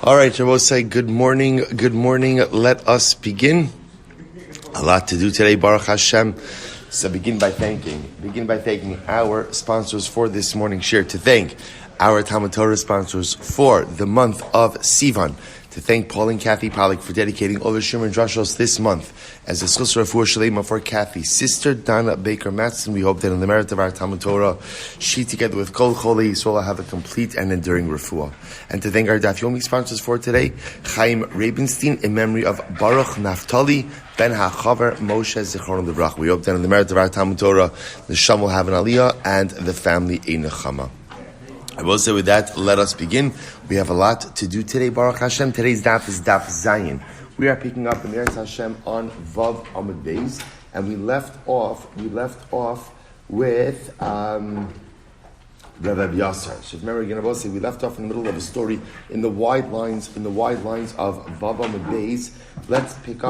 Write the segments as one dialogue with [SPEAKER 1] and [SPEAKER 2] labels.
[SPEAKER 1] All right, Shabbos say good morning. Good morning. Let us begin. A lot to do today, Baruch Hashem. So begin by thanking our sponsors for this morning Shear. To thank our Talmud Torah sponsors for the month of Sivan. To thank Paul and Kathy Pollack for dedicating all the Shumer and Drashos this month as a Schus Refuah Shalema for Kathy's sister, Donna Baker Matson. We hope that in the merit of our Talmud Torah, she together with Kol Cholei Yisrael have a complete and enduring refuah. And to thank our Daf Yomi sponsors for today, Chaim Rabenstein in memory of Baruch Naftali Ben HaChaver Moshe Zichron Levrach. We hope that in the merit of our Talmud Torah, the Sham will have an Aliyah and the family a Nechama. I will say with that, let us begin. We have a lot to do today, Baruch Hashem. Today's daf is daf Zayin. We are picking up the Meretz Hashem on Vav Amud Beis, and we left off with Rabbi Yasser. So remember again, I will say we left off in the middle of a story in the wide lines of Vav Amud Beis. Let's pick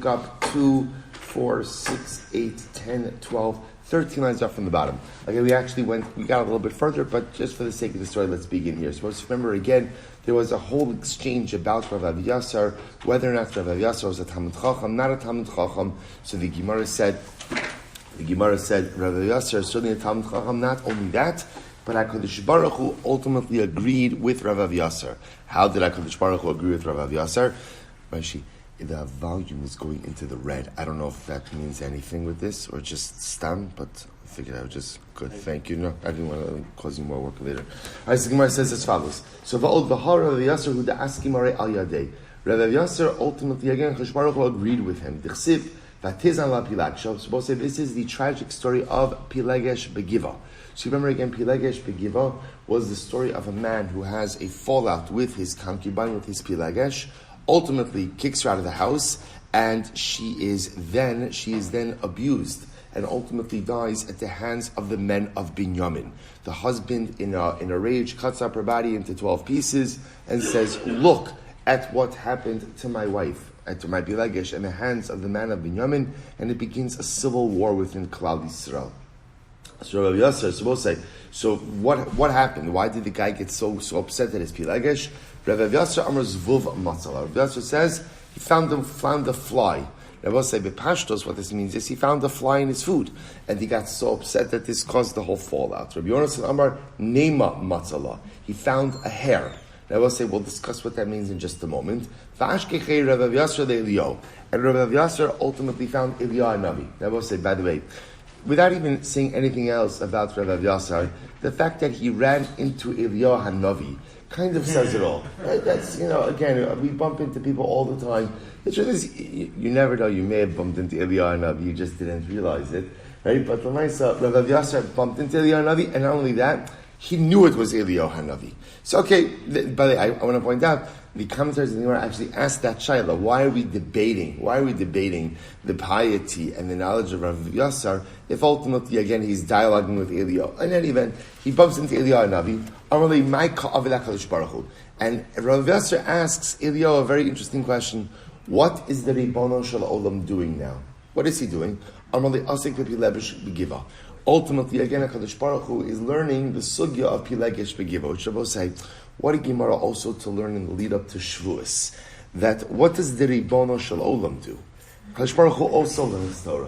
[SPEAKER 1] up 2, 4, 6, 8, 10, 12, 13 lines up from the bottom. Okay, we got a little bit further, but just for the sake of the story, let's begin here. So let's remember again, there was a whole exchange about Rabbi Yasser, whether or not Rabbi Yasser was a Talmud Chacham, not a Talmud Chacham. So the Gemara said, Rabbi Yasser is certainly a Talmud Chacham. Not only that, but HaKadosh Baruch Hu ultimately agreed with Rabbi Yasser. How did HaKadosh Baruch Hu agree with Rabbi Yasser? Rashi, the volume is going into the red. I don't know if that means anything with this or just stam, but I figured I would just good. Thank you. No, I didn't want to cause you more work later. All right, so the Gemara says as follows. So va'od v'har Rabbi Yasser hu da'askim arei al yadei. Rabbi Yasser ultimately again Choshen Baruch Hu agreed with him. Dichsiv v'tizan la Pilag. So suppose say this is the tragic story of Pilegesh Begiva. So remember again, Pilegesh Begiva was the story of a man who has a fallout with his concubine, with his Pilegesh. Ultimately kicks her out of the house, and she is then abused, and ultimately dies at the hands of the men of Binyamin. The husband, in a rage, cuts up her body into 12 pieces and says, "Look at what happened to my wife, to my Pilegesh, in the hands of the man of Binyamin," and it begins a civil war within Klal Yisrael. So Rabbi Yasser is supposed to say, so what happened? Why did the guy get so upset at his Pilegesh? Rabbi Yasser Amar Zvuv Matzala. Rabbi Yasser says he found a fly. Rabbi Yasser said, B'Pashtos, what this means is he found a fly in his food, and he got so upset that this caused the whole fallout. Rabbi Yonasan Amar Nema Matzala. He found a hair. Rabbi Yasser said, we'll discuss what that means in just a moment. V'Ashkechei Rabbi Yasser le'Eliyahu. And Rabbi Yasser ultimately found Eliyahu Navi. Rabbi Yasser said, by the way, without even saying anything else about Rabbi Yasser, the fact that he ran into Eliyahu Hanavi kind of says it all. Right? That's, again, we bump into people all the time. The truth is, you never know, you may have bumped into Eliyahu Hanavi, you just didn't realize it. Right? But the nice Rabbi Yasser bumped into Eliyahu Hanavi, and not only that, he knew it was Eliyahu Hanavi. So, okay, by the way, I want to point out, the commentators in the Gemara actually asked that shaila, why are we debating the piety and the knowledge of Rabbi Yasser if ultimately, again, he's dialoguing with Eliyahu? In any event, he bumps into Eliyahu Navi, Amarli Maika Avila Kadosh Baruch Hu. And Rabbi Yasser asks Eliyahu a very interesting question. What is the Ribono Shel Olam doing now? What is he doing? Amarli Asik Pilegesh Begiva. Ultimately, again, HaKadosh Baruch Hu is learning the sugya of Pilegesh Begiva, which Rabbi say, what a Gemara also to learn in the lead up to Shavuos, that what does the Ribono Shel Olam do? HaKadosh Baruch Hu also learns Torah.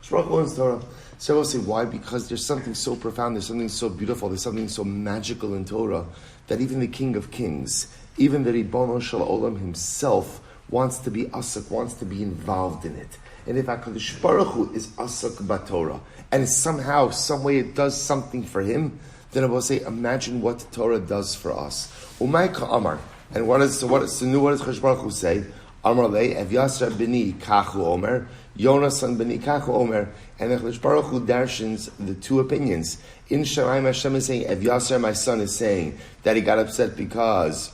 [SPEAKER 1] HaKadosh Baruch Hu learns Torah. So I will say, why? Because there's something so profound, there's something so beautiful, there's something so magical in Torah, that even the King of Kings, even the Ribono Shel Olam himself, wants to be asak, wants to be involved in it. And if HaKadosh Baruch Hu is asak b'Torah, and somehow, some way it does something for him, then I will say, imagine what Torah does for us. Umayka Amar. And what does Choshen Baruch Hu say? Amar le Ev Yasser b'ni kachu omer, Yonasan b'ni kachu omer. And the Choshen Baruch Hu darshans the two opinions. In Shamayim Hashem is saying, Ev Yasser, my son, is saying that he got upset because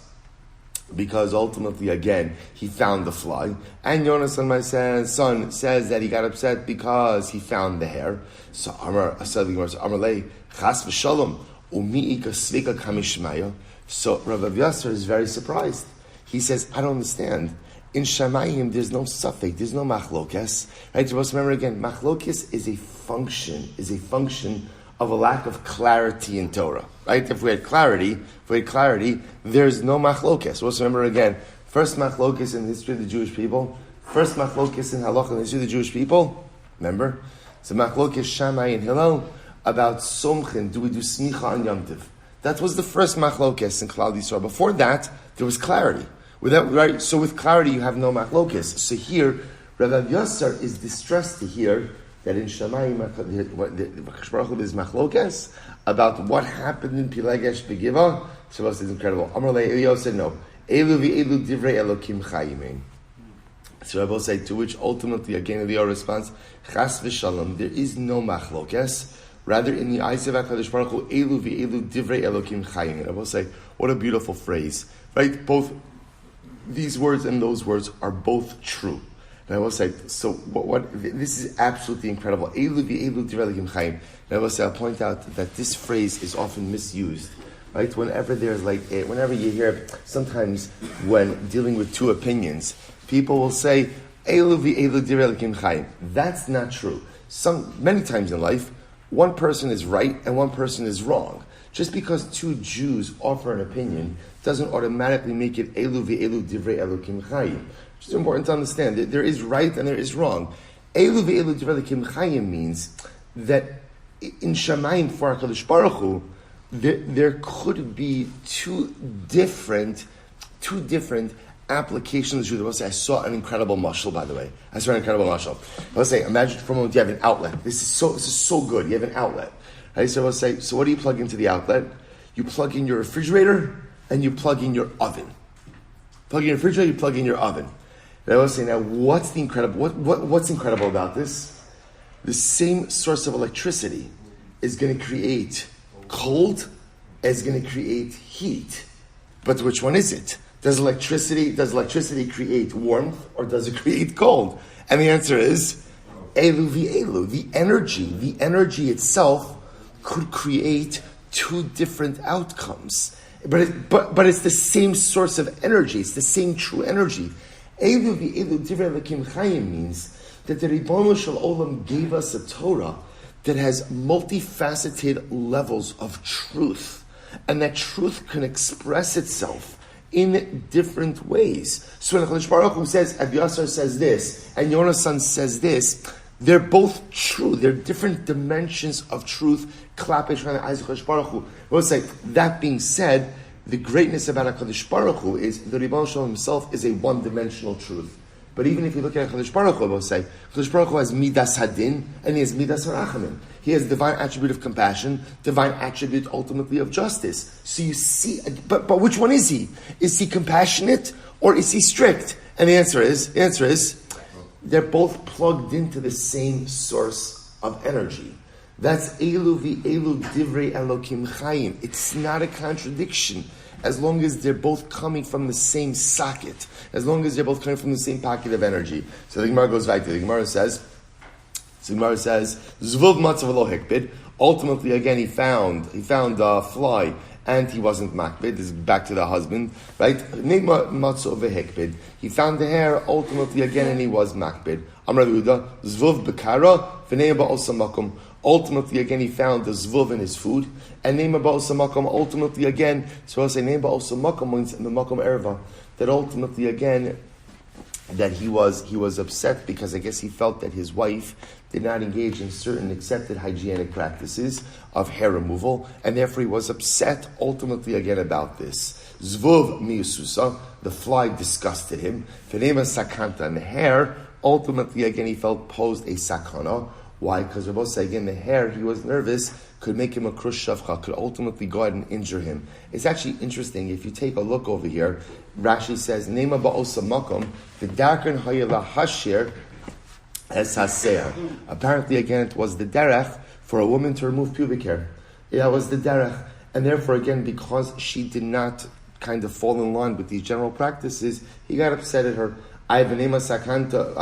[SPEAKER 1] ultimately, again, he found the fly. And Yonasan, my son, says that he got upset because he found the hair. So Amar le Chas v'shalom umi'ika svika kamishmaya. So Rabbi Yasser is very surprised. He says, I don't understand. In Shamayim, there's no suffix, there's no machlokes. Right? You're supposed to remember again, machlokes is a function of a lack of clarity in Torah, right? If we had clarity, there's no machlokes. Let's remember again, first machlokes in the history of the Jewish people, first machlokes in halacha in the history of the Jewish people, remember? So machlokes Shammai and Hillel about Somchin, do we do smicha on Yom Tov? That was the first machlokes in Klal Yisrael. Before that, there was clarity. Right? So with clarity, you have no machlokes. So here, Rabbi Yosser is distressed to hear that in Shamayim, there's machlokes about what happened in Pilegesh Begiva. Shabbos is incredible. Amar Elio said no. Elu v'elu divrei Elokim chayimein. So Rabbi say, to which ultimately again Elio responds, Chas v'shalom, there is no machlokes. Rather, in the eyes of HaKadosh Baruch Hu, elu v'elu divrei Elokim chayimein. Rabbi say, what a beautiful phrase, right? Both these words and those words are both true. And I will say, so what this is absolutely incredible. Elu v'elu divrei Elokim chayimein. And I will say, I'll point out that this phrase is often misused. Right? Whenever you hear, sometimes when dealing with two opinions, people will say, Elu v'elu divrei Elokim chayimein. That's not true. Many times in life, one person is right and one person is wrong. Just because two Jews offer an opinion doesn't automatically make it Elu v'elu divrei Elokim chayimein. It's important to understand that there is right and there is wrong. Elu v'elu divrei Elokim chayimein means that in Shamayim for HaKadosh Baruch Hu, there could be two different applications. I saw an incredible mashal, by the way. I saw an incredible mashal. Let's say, imagine for a moment you have an outlet. This is so good. You have an outlet. Right? So let's say, so what do you plug into the outlet? You plug in your refrigerator and you plug in your oven. Plug in your refrigerator, you plug in your oven. And I was saying, now what's incredible about this? The same source of electricity is going to create cold, is going to create heat. But which one is it? Does electricity create warmth or does it create cold? And the answer is elu v'elu. The energy itself could create two different outcomes. But it's the same source of energy. It's the same true energy. Elu v'elu divrei Elokim chayimein means that the Ribono Shel Olam gave us a Torah that has multifaceted levels of truth. And that truth can express itself in different ways. So when HaKadosh Baruch Hu says, Abiasar says this, and Yonasan says this, they're both true. They're different dimensions of truth. We'll say, that being said, the greatness about HaKadosh Baruch Hu is the Ribono Shel Olam himself is a one-dimensional truth. But even if you look at HaKadosh Baruch Hu, we'll say, HaKadosh Baruch Hu has Midas Hadin, and he has Midas Harachamim. He has divine attribute of compassion, divine attribute ultimately of justice. So you see, but which one is he? Is he compassionate or is he strict? And the answer is, they're both plugged into the same source of energy. That's Elu v'elu divrei Elokim chayimein. It's not a contradiction as long as they're both coming from the same socket, as long as they're both coming from the same pocket of energy. So the Gemara goes right there. The Gemara says, Zvuv matzav lo hikbid. Ultimately, again, he found a fly, and he wasn't makbid. This is back to the husband, right? Nema matzav vehikbid. He found the hair, ultimately, again, and he was makbid. Amar Yehuda, Zvuv bekara v'neima ba'osamakum. Ultimately, again, he found the zvuv in his food, and neima ba'osamakum. Ultimately, again, so I'll say neima ba'osamakum means in the makom erva. That ultimately, again, that he was upset because I guess he felt that his wife did not engage in certain accepted hygienic practices of hair removal, and therefore he was upset ultimately again about this. Zvuv miyususa, the fly disgusted him. Fenema sakanta, and the hair, ultimately again he felt posed a sakana. Why? Because Rabbi say again, the hair, he was nervous, could make him a krush shavcha, could ultimately go ahead and injure him. It's actually interesting, if you take a look over here, Rashi says, Nema ba'osa makom, the darken hayela hashir es haseah. Apparently, again, it was the derech for a woman to remove pubic hair. It was the derech. And therefore, again, because she did not kind of fall in line with these general practices, he got upset at her. Zuvav miusos sakanta.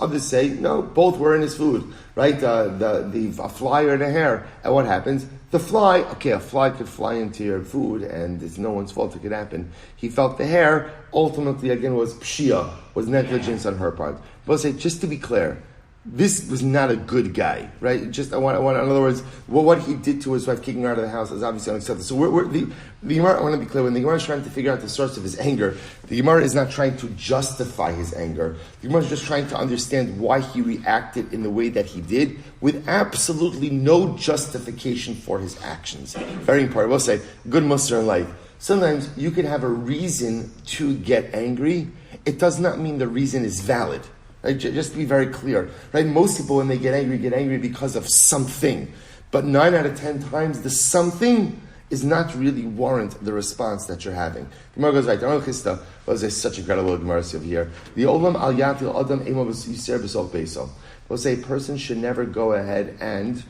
[SPEAKER 1] Others say, no, both were in his food, right? A fly or the hair. And what happens? A fly could fly into your food, and it's no one's fault, it could happen. He felt the hair, ultimately, again, was pshia, was negligence on her part. We'll say, just to be clear, this was not a good guy, right? In other words, what he did to his wife, kicking her out of the house, is obviously unacceptable. So the Gemara, I want to be clear, when the Gemara is trying to figure out the source of his anger, the Gemara is not trying to justify his anger. The Gemara is just trying to understand why he reacted in the way that he did, with absolutely no justification for his actions. Very important. We'll say, good muster in life. Sometimes you could have a reason to get angry. It does not mean the reason is valid. Right? Just to be very clear, right? Most people, when they get angry because of something. But 9 out of 10 times, the something is not really warrant the response that you're having. Gemara goes right. There's such incredible Gemara over here. The olam al yatil adam emo yiser b'sol beiso. We'll say a person should never go ahead and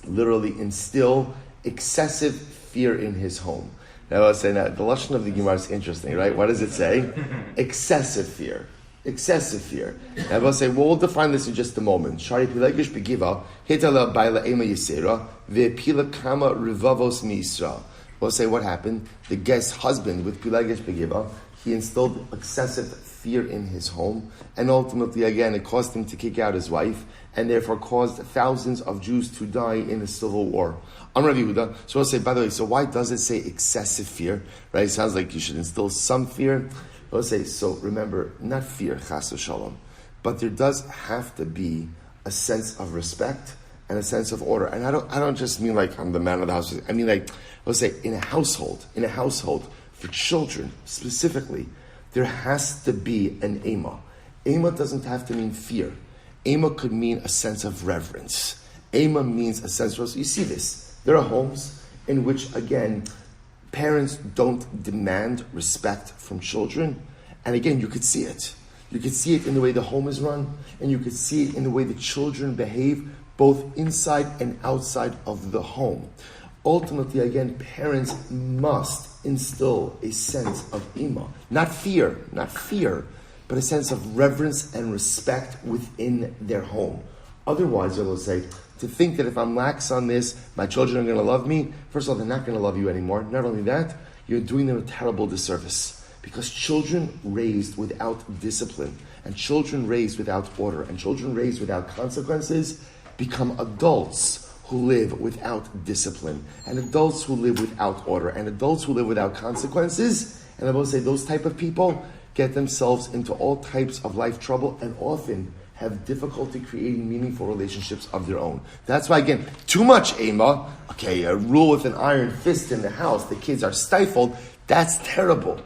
[SPEAKER 1] literally instill excessive fear in his home. Now I'll say, the lashon of the Gemara is interesting, right? What does it say? Excessive fear. Excessive fear. And I will say, we'll define this in just a moment. Shari pilegish begiva, hitala baila ema yisera, ve'pila kama rivavos mi'isra. We'll say what happened. The guest's husband with pilegish begiva, he instilled excessive fear in his home, and ultimately, again, it caused him to kick out his wife, and therefore caused thousands of Jews to die in a civil war. I'm Rabbi Yehuda. So we'll say, by the way, so why does it say excessive fear? Right? It sounds like you should instill some fear. We'll say, so remember, not fear, chas v'shalom, but there does have to be a sense of respect and a sense of order. And I don't just mean like I'm the man of the house. I mean like, we'll say, in a household, for children specifically, there has to be an ema. Ema doesn't have to mean fear. Ema could mean a sense of reverence. Ema means a sense of, you see this. There are homes in which, again, parents don't demand respect from children. And again, you could see it. You could see it in the way the home is run, and you could see it in the way the children behave, both inside and outside of the home. Ultimately, again, parents must instill a sense of ima. Not fear, but a sense of reverence and respect within their home. Otherwise, I will say, to think that if I'm lax on this, my children are going to love me. First of all, they're not going to love you anymore. Not only that, you're doing them a terrible disservice. Because children raised without discipline, and children raised without order, and children raised without consequences become adults who live without discipline, and adults who live without order, and adults who live without consequences. And I will say those type of people get themselves into all types of life trouble and often have difficulty creating meaningful relationships of their own. That's why, again, too much ema, a rule with an iron fist in the house, the kids are stifled, that's terrible.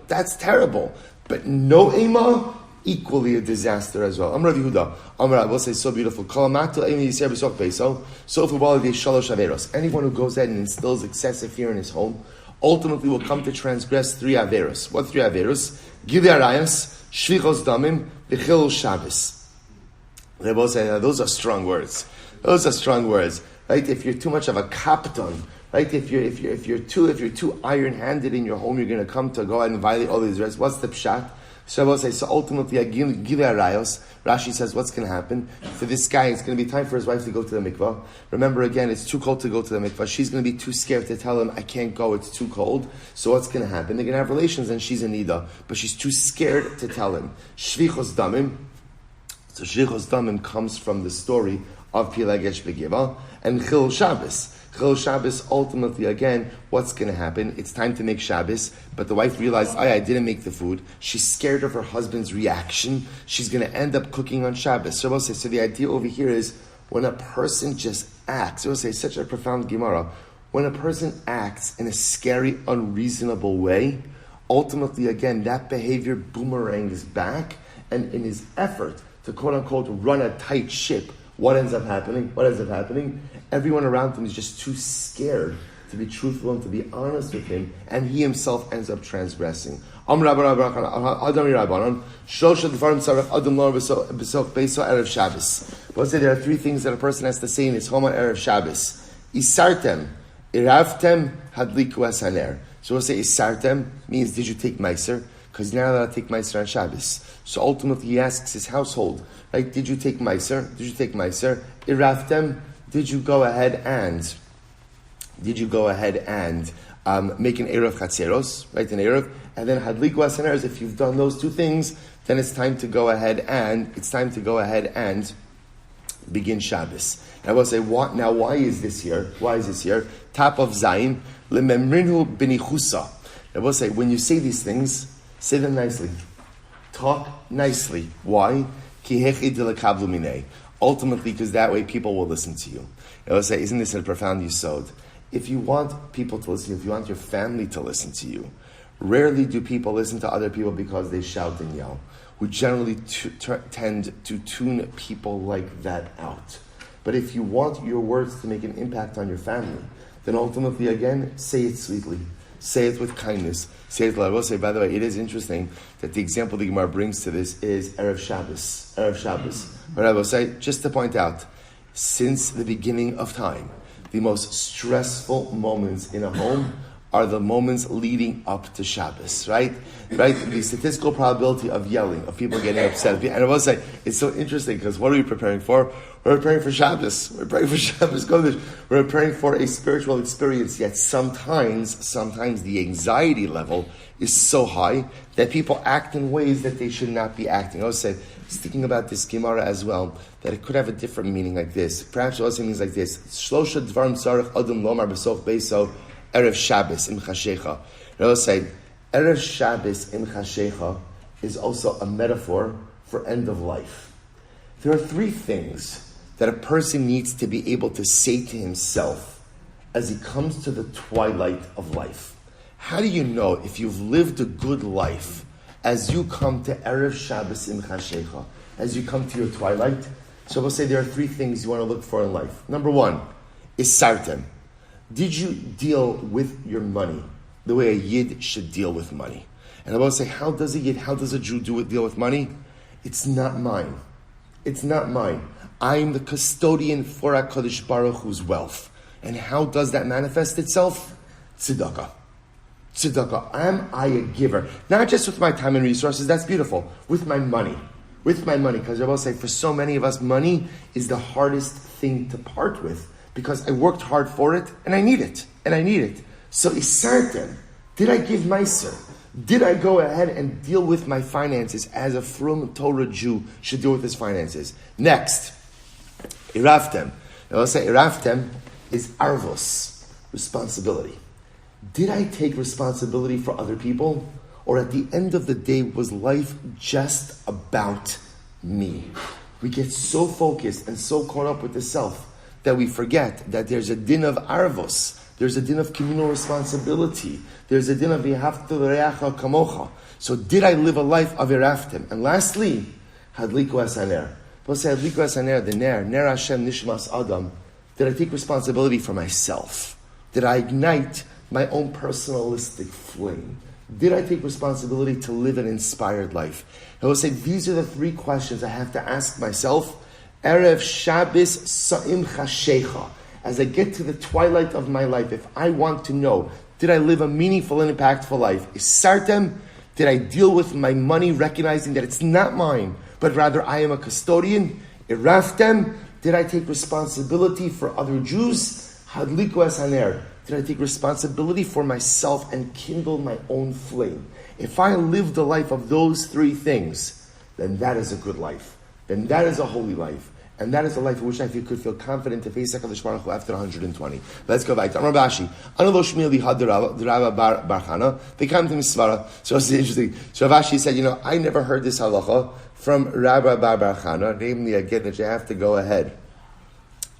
[SPEAKER 1] But no ema, equally a disaster as well. Rabbi Yehuda. I will say so beautiful. Anyone who goes ahead and instills excessive fear in his home ultimately will come to transgress 3 averos. What 3 averos? Gilei arayos, shvichos damim, v'chilul Shabbos. They both say, those are strong words. Right? If you're too much of a kapton, right? If you're too iron-handed in your home, you're going to come to go out and violate all these rights. What's the pshat? So I will say, so ultimately, Gilei arayos, Rashi says, what's going to happen? For this guy, it's going to be time for his wife to go to the mikvah. Remember, again, it's too cold to go to the mikvah. She's going to be too scared to tell him, I can't go, it's too cold. So what's going to happen? They're going to have relations, and she's in nida, but she's too scared to tell him. Shvichos damim. So Shvichos damim comes from the story of Pilegesh Begiva and Chil Shabbos. Chil Shabbos, ultimately, again, what's going to happen? It's time to make Shabbos, but the wife realized, I didn't make the food. She's scared of her husband's reaction. She's going to end up cooking on Shabbos. So the idea over here is, when a person just acts, such a profound Gemara, when a person acts in a scary, unreasonable way, ultimately, again, that behavior boomerangs back, and in his effort to quote-unquote run a tight ship, what ends up happening? Everyone around him is just too scared to be truthful and to be honest with him, and he himself ends up transgressing. There are 3 things that a person has to say in his home on Erev Shabbos. Isartem, iravtem, hadliku hasaner. So we'll say Isartem means, did you take Meiser? Because you're not allowed to take Meiser on Shabbos. So ultimately he asks his household, right, did you take Meiser? Iraftem, did you go ahead and did you go ahead and make an Erev Chatzeros, right, an Erev, and then Hadliku Hasaneres? If you've done those two things, then it's time to go ahead and begin Shabbos. And I will say, why is this here? Why is this here? Top of Zayin, Lememrinu benichusa. I will say, when you say these things, say them nicely. Talk nicely. Why? Ki hechi dilakablu minei. Ultimately, because that way people will listen to you. I will say, isn't this a profound yesod? If you want people to listen to you, if you want your family to listen to you, rarely do people listen to other people because they shout and yell. We generally tend to tune people like that out. But if you want your words to make an impact on your family, then ultimately, again, say it sweetly. Say it with kindness. Say it. I will say, by the way, it is interesting that the example the Gemara brings to this is Erev Shabbos. Erev Shabbos. But I will say, just to point out, since the beginning of time, the most stressful moments in a home are the moments leading up to Shabbos, right? Right? The statistical probability of yelling, of people getting upset. And I will say, it's so interesting because what are we preparing for? We're preparing for Shabbos. We're preparing for Shabbos Kodesh. We're preparing for a spiritual experience. Yet sometimes the anxiety level is so high that people act in ways that they should not be acting. I was saying, thinking about this Gemara as well, that it could have a different meaning like this. Perhaps it also means like this. Shlosha dvarim tzarich adam lomar b'soch beiso Erev Shabbos im Chashecha. I will say, Erev Shabbos im Chashecha is also a metaphor for end of life. There are three things that a person needs to be able to say to himself as he comes to the twilight of life. How do you know if you've lived a good life as you come to Erev Shabbos im Chashecha, as you come to your twilight? So we'll say there are three things you want to look for in life. Number one is sartem. Did you deal with your money the way a Yid should deal with money? And I will say, how does a Jew deal with money? It's not mine. It's not mine. I'm the custodian for HaKadosh Baruch Hu's wealth. And how does that manifest itself? Tzedaka. Tzedaka. Am I a giver? Not just with my time and resources, that's beautiful. With my money. With my money. Because I will say, for so many of us, money is the hardest thing to part with. Because I worked hard for it, and I need it. So isartem, did I give meiser? Did I go ahead and deal with my finances as a frum Torah Jew should deal with his finances? Next, iraftem. Now I'll say iraftem is arvos, responsibility. Did I take responsibility for other people? Or at the end of the day, was life just about me? We get so focused and so caught up with the self that we forget that there's a din of arvos, there's a din of communal responsibility, there's a din of v'ahavta l'reacha kamocha. So did I live a life of iraftim? And lastly, hadliku hasaner. We'll say hadliku hasaner, the ner Hashem nishmas adam. Did I take responsibility for myself? Did I ignite my own personalistic flame? Did I take responsibility to live an inspired life? I will say these are the three questions I have to ask myself Erev Shabbos Sa'im Chashecha. As I get to the twilight of my life, if I want to know, did I live a meaningful and impactful life? Isartem, did I deal with my money recognizing that it's not mine, but rather I am a custodian? Iraftem, did I take responsibility for other Jews? Hadliku hasaner, did I take responsibility for myself and kindle my own flame? If I live the life of those three things, then that is a good life. Then that is a holy life. And that is a life in which I could feel confident to face HaKadosh Baruch Hu after 120. Let's go back to Amar Bashi. Analo Shmuel Lihad Rabbi Barchana. They come to Misvara. So it's interesting. So Rashi said, I never heard this halacha from Rabbi Barchana, namely again that you have to go ahead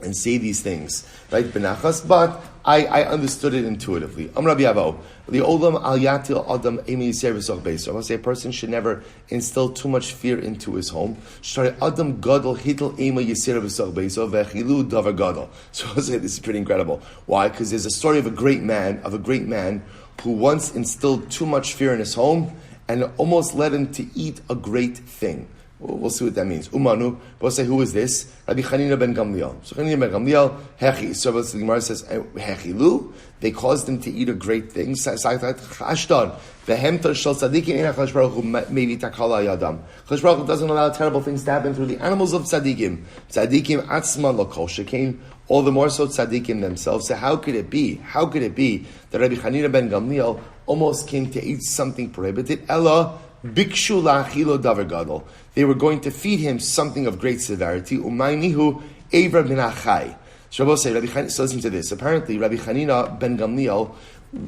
[SPEAKER 1] and say these things, right? Benachas, but I understood it intuitively. Amar Rabbi Avo, the olam al yatil adam emi yisir v'soch beiso. I want to say a person should never instill too much fear into his home. Shari adam gadol hitel ema yisir v'soch beiso vechilu davar gadol. So I say this is pretty incredible. Why? Because there's a story of a great man who once instilled too much fear in his home and almost led him to eat a great thing. We'll see what that means. Umanu, we'll say, who is this? Rabbi Chanina ben Gamliel. So Chanina ben Gamliel, Hechi. So the Gemara says, Hechilu, they caused him to eat a great thing. Chashtan, Vehemta shal tzadikim ena Chadash Baruch Hu maybe takala yadam. Chadash Baruch Hu doesn't allow terrible things to happen through the animals of tzadikim. Tzadikim atzma lo kol shekain, all the more so tzaddikim themselves. So how could it be? How could it be that Rabbi Hanina ben Gamliel almost came to eat something prohibited? Ella bikshu la'achilo davar gadol. They were going to feed him something of great severity. Umaynihu evra min achai. So listen to this. Apparently, Rabbi Hanina ben Gamliel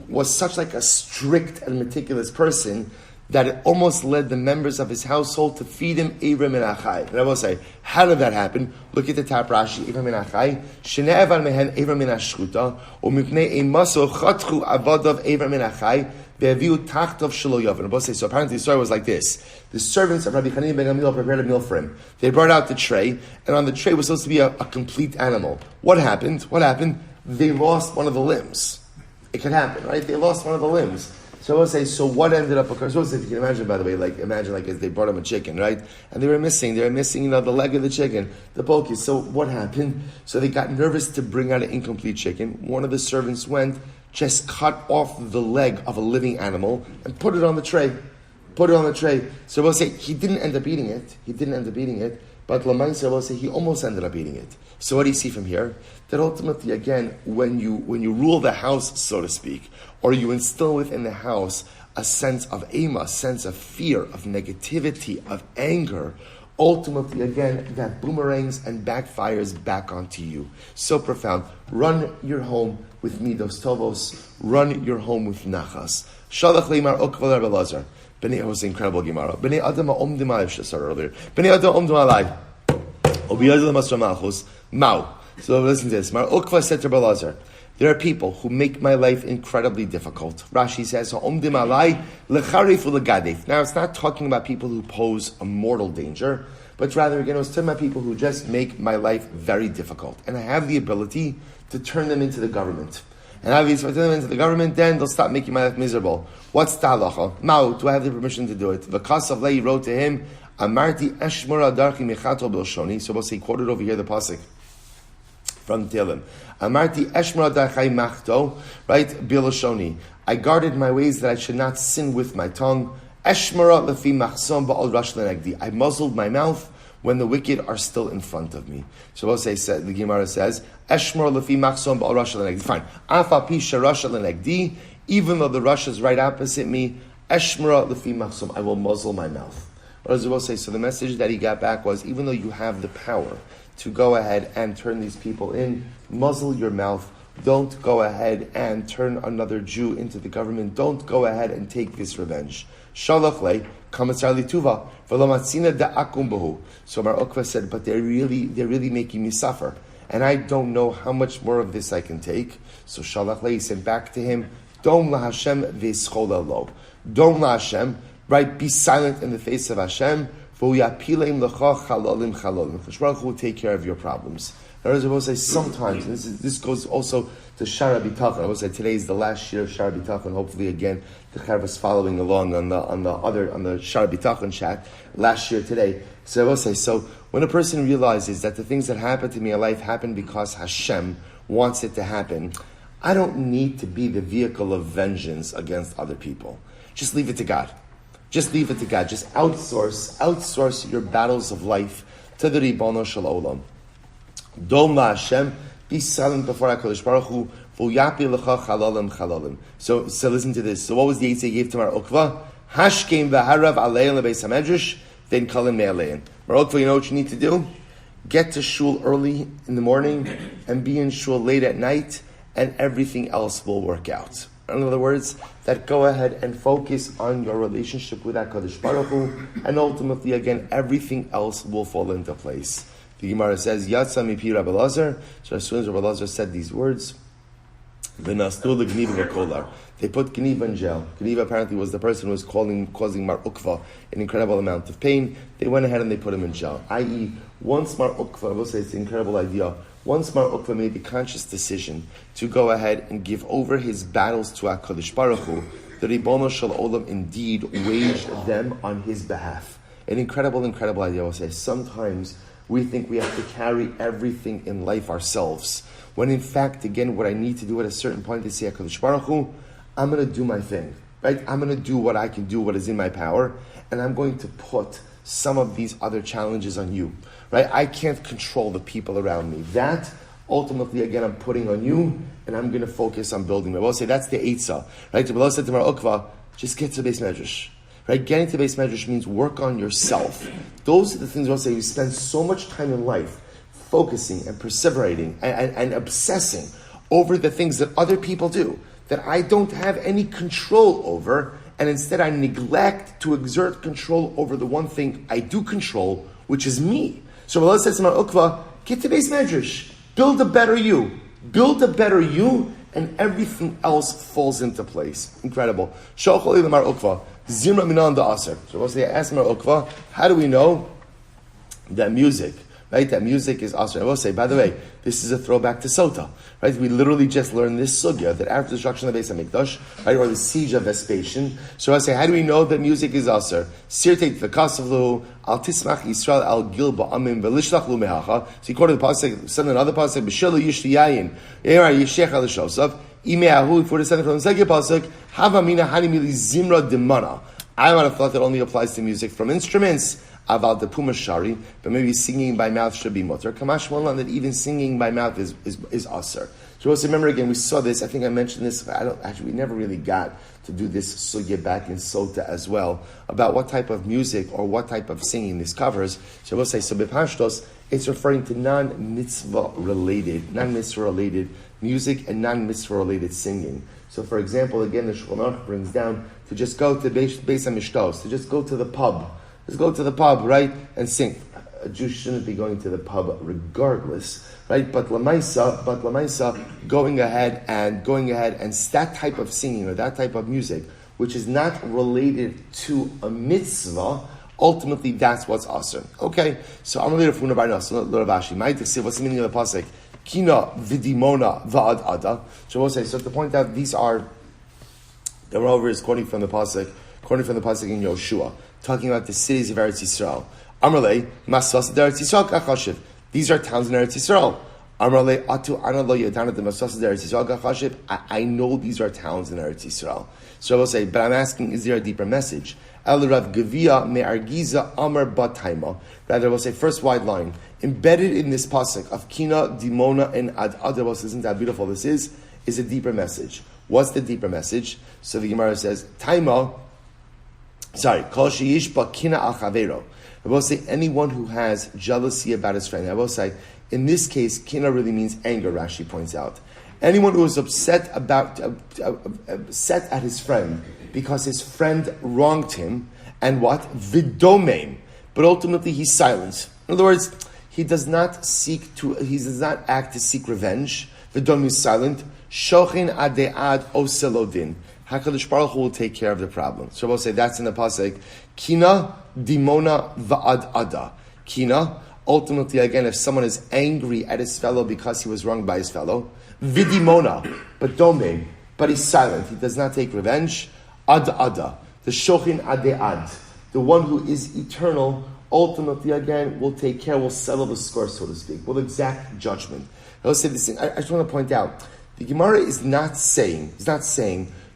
[SPEAKER 1] was such like a strict and meticulous person that it almost led the members of his household to feed him Evra min achai. And I will say, how did that happen? Look at the top Rashi, Evra min achai, Shnei avar mehen Evra min ashchuta, u'mipnei emaso chatchu avadav Evra min achai, ve'aviu tachtov shelo yav. And I will say, so apparently the story was like this. The servants of Rabbi Hanina ben Gamliel prepared a meal for him. They brought out the tray, and on the tray was supposed to be a complete animal. What happened? They lost one of the limbs. It could happen, right? They lost one of the limbs. So I will say, so what ended up occurring? So if you can imagine, by the way, imagine as they brought him a chicken, right? And they were missing, the leg of the chicken, the bulky. So what happened? So they got nervous to bring out an incomplete chicken. One of the servants went, just cut off the leg of a living animal and put it on the tray. So I will say, he didn't end up eating it. But Lamaisa will say he almost ended up eating it. So what do you see from here? That ultimately, again, when you rule the house, so to speak, or you instill within the house a sense of aima, a sense of fear, of negativity, of anger, ultimately, again, that boomerangs and backfires back onto you. So profound. Run your home with midos tovos. Run your home with nachas. Shalach leimar okval Rabbi Lazar. Bnei was incredible Gemara. Bnei Adam omdim alay started earlier. Bnei Adam omdim alay. Obiyadil masra malchus. Mau. So listen to this. Mar Ukva said to Rabbi Lazar, there are people who make my life incredibly difficult. Rashi says, omdim alay lecharif ulegadef. Now it's not talking about people who pose a mortal danger, but rather again it was talking about people who just make my life very difficult. And I have the ability to turn them into the government. And obviously, if I turn them into the government, then they'll stop making my life miserable. What's the halacha? Mao, do I have the permission to do it? V'kasav lei wrote to him, Amarti eshmura darchi mechato bilshoni. So we'll say, quoted over here the pasuk from Tehillim. Amarti eshmura darchai machto, right? Bilshoni. I guarded my ways that I should not sin with my tongue. Eshmura lefi machsom ba'al rash lenegdi. I muzzled my mouth when the wicked are still in front of me. So we'll say, the Gemara says, Eshmor lefi machsom ba'al rasha lenegdi. Fine. Afa pisha rasha lenegdi, even though the rasha is right opposite me, Eshmor lefi machsom, I will muzzle my mouth. What does it will say? So the message that he got back was, even though you have the power to go ahead and turn these people in, muzzle your mouth. Don't go ahead and turn another Jew into the government. Don't go ahead and take this revenge. Shalach le kamatzar lituva v'lamatzina da'akum bahu. So Mar Ukva said, but they're really making me suffer, and I don't know how much more of this I can take. So Shalach le, he sent back to him, Dom la Hashem v'eschol lo. Dom la Hashem, right? Be silent in the face of Hashem. V'uyapileim l'cha chalolim chalolim. Baruch Hu will take care of your problems. I will say sometimes, and this goes also to Shara B'tachon. I will say today is the last year of Shara B'tachon. Hopefully, again, the Chav is following along on the Shara B'tachon chat last year today. So I will say, so when a person realizes that the things that happen to me in life happen because Hashem wants it to happen, I don't need to be the vehicle of vengeance against other people. Just leave it to God. Just leave it to God. Just outsource your battles of life to the Ribono Shel Olam. Dom la Hashem, be silent before HaKadosh Baruch Hu, v'yapi lecha chalalim chalalim. So listen to this. So what was the Yitzhak he gave to Mar Ukva? Hashkem v'harav alein lebeis hamedrash, then kalin me'alein. Mar Ukva, you know what you need to do? Get to shul early in the morning and be in shul late at night, and everything else will work out. In other words, that go ahead and focus on your relationship with HaKadosh Baruch Hu, and ultimately, again, everything else will fall into place. The Gemara says, Yatsa mipi Rabbi Lazar. So as soon as Rabbi Lazar said these words, they put Gniva in jail. Gniva apparently was the person who was causing Mar Ukva an incredible amount of pain. They went ahead and they put him in jail. I.e., once Mar Ukva, I will say it's an incredible idea, once Mar Ukva made the conscious decision to go ahead and give over his battles to HaKadosh Baruch Hu, the Ribono Shel Olam indeed waged them on his behalf. An incredible idea, I will say. Sometimes we think we have to carry everything in life ourselves. When in fact, again, what I need to do at a certain point is say, HaKadosh Baruch Hu, I'm going to do my thing, right? I'm going to do what I can do, what is in my power, and I'm going to put some of these other challenges on you, right? I can't control the people around me. That ultimately, again, I'm putting on you, and I'm going to focus on building. I will say that's the Eitzah, right? Rabbi said to Mar Ukva, just get to the base medrash. Right? Getting to the base medrash means work on yourself. Those are the things I'll say. You spend so much time in life focusing and perseverating and obsessing over the things that other people do that I don't have any control over, and instead I neglect to exert control over the one thing I do control, which is me. So Allah says to Mar Ukva, get to base medrash. Build a better you. Build a better you, and everything else falls into place. Incredible. Shocholi Mar Ukva. Zimra minan da aser. So we'll say, ask Mar Ukva, how do we know that music, right? That music is aser. I will say, by the way, this is a throwback to Sota, right? We literally just learned this sugya that after the destruction of the Beis Hamikdash, right, or the siege of Vespasian. So I'll say, how do we know that music is aser? Sirteit v'kasavlu al tismach Yisrael al gil ba'amim v'lishlach lu mehacha. So he quoted the pasuk, said another pasuk, b'shilu yishli yayin, yera yishech al shosav. For the second from the second pasuk, Havamina Hanimili Zimra Dimana. I might have thought that only applies to music from instruments, about the Puma Shari, but maybe singing by mouth should be mutter. Kamash Molan, that even singing by mouth is aser. So also remember again, we saw this, I think I mentioned this, we never really got to do this sugya back in Sota as well, about what type of music or what type of singing this covers. So we'll say, so Bipashtos, it's referring to non-mitzvah related music and non-mitzvah related singing. So for example, again, the Shulchan Aruch brings down to just go to Beis HaMishtos, to just go to the pub. Just go to the pub, right, and sing. A Jew shouldn't be going to the pub regardless, right? But Lamaisa, going ahead and that type of singing or that type of music, which is not related to a mitzvah, ultimately that's what's awesome. Okay, so I'm going to read Rashi. What's the meaning of the pasuk? Kina vidimona va'ad ada. So we'll say, so to point out, these are, the Rover is quoting from the pasuk in Yoshua, talking about the cities of Eretz Yisrael. Amrle masas Eretz Yisrael kachashiv. These are towns in Eretz Yisrael. Amrle atu ana lo yadana the masas Eretz Yisrael kachashiv. I know these are towns in Eretz Yisrael. So I will say, but I'm asking, is there a deeper message? El Rav Gavia me argiza amar bataima. Rather, I will say, first wide line embedded in this pasuk of Kina, Dimona, and Ad Adar. Isn't that beautiful? This is a deeper message. What's the deeper message? So the Gemara says, Taima. Kol sheyish ba kina al chavero. I will say anyone who has jealousy about his friend. I will say, in this case, kina really means anger. Rashi points out, anyone who is upset at his friend because his friend wronged him, and what vidomeim, but ultimately he's silent. In other words, he does not act to seek revenge. Vidom is silent. Shochin adead oselodin. HaKadosh Baruch Hu will take care of the problem. So we'll say that's in the pasuk. Kina dimona va'ad ada. Kina, ultimately again, if someone is angry at his fellow because he was wronged by his fellow, vidimona, but domei, but he's silent. He does not take revenge. Ad ada, the shochin adead, the one who is eternal, ultimately again will take care, will settle the score, so to speak, will exact judgment. I will say this thing. I just want to point out, the Gemara is not saying.